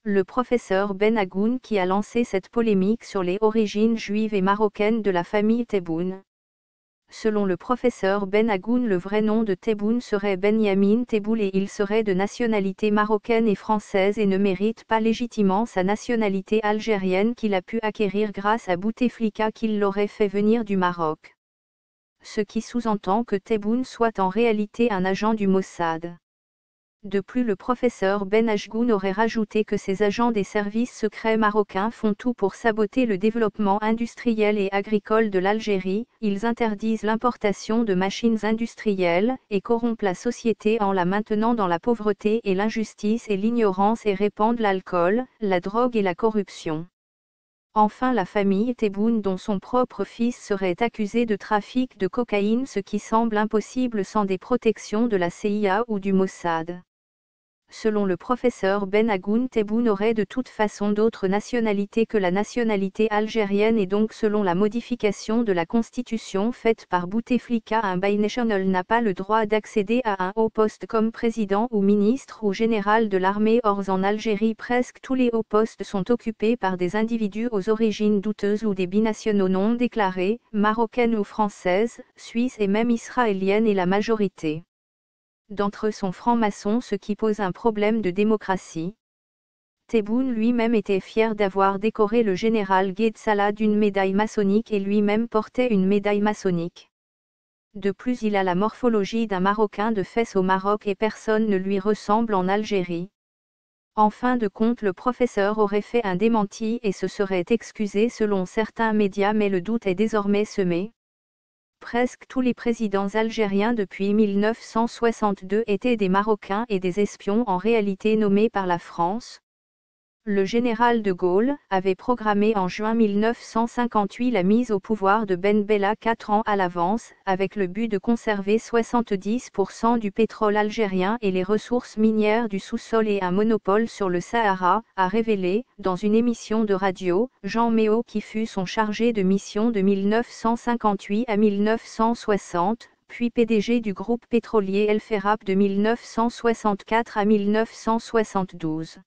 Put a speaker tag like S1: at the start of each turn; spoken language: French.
S1: Le professeur Ben Agoun qui a lancé cette polémique sur les origines juives et marocaines de la famille Tebboune. Selon le professeur Ben Agoun, le vrai nom de Tebboune serait Benyamin Tebboune et il serait de nationalité marocaine et française et ne mérite pas légitimement sa nationalité algérienne qu'il a pu acquérir grâce à Bouteflika qui l'aurait fait venir du Maroc. Ce qui sous-entend que Tebboune soit en réalité un agent du Mossad. De plus, le professeur Ben Agoun aurait rajouté que ces agents des services secrets marocains font tout pour saboter le développement industriel et agricole de l'Algérie, ils interdisent l'importation de machines industrielles, et corrompent la société en la maintenant dans la pauvreté et l'injustice et l'ignorance et répandent l'alcool, la drogue et la corruption. Enfin, la famille Tebboune dont son propre fils serait accusé de trafic de cocaïne, ce qui semble impossible sans des protections de la CIA ou du Mossad. Selon le professeur Ben Agoun, Tebboune aurait de toute façon d'autres nationalités que la nationalité algérienne et donc selon la modification de la constitution faite par Bouteflika, un binational n'a pas le droit d'accéder à un haut poste comme président ou ministre ou général de l'armée. Or en Algérie presque tous les hauts postes sont occupés par des individus aux origines douteuses ou des binationaux non déclarés, marocaines ou françaises, suisses et même israéliennes et la majorité d'entre eux sont francs-maçons, ce qui pose un problème de démocratie. Tebboune lui-même était fier d'avoir décoré le général Gued Salah d'une médaille maçonnique et lui-même portait une médaille maçonnique. De plus, il a la morphologie d'un Marocain de Fès au Maroc et personne ne lui ressemble en Algérie. En fin de compte, le professeur aurait fait un démenti et se serait excusé selon certains médias, mais le doute est désormais semé. Presque tous les présidents algériens depuis 1962 étaient des Marocains et des espions en réalité nommés par la France. Le général de Gaulle avait programmé en juin 1958 la mise au pouvoir de Ben Bella 4 ans à l'avance, avec le but de conserver 70% du pétrole algérien et les ressources minières du sous-sol et un monopole sur le Sahara, a révélé, dans une émission de radio, Jean Méot qui fut son chargé de mission de 1958 à 1960, puis PDG du groupe pétrolier El Ferrap de 1964 à 1972.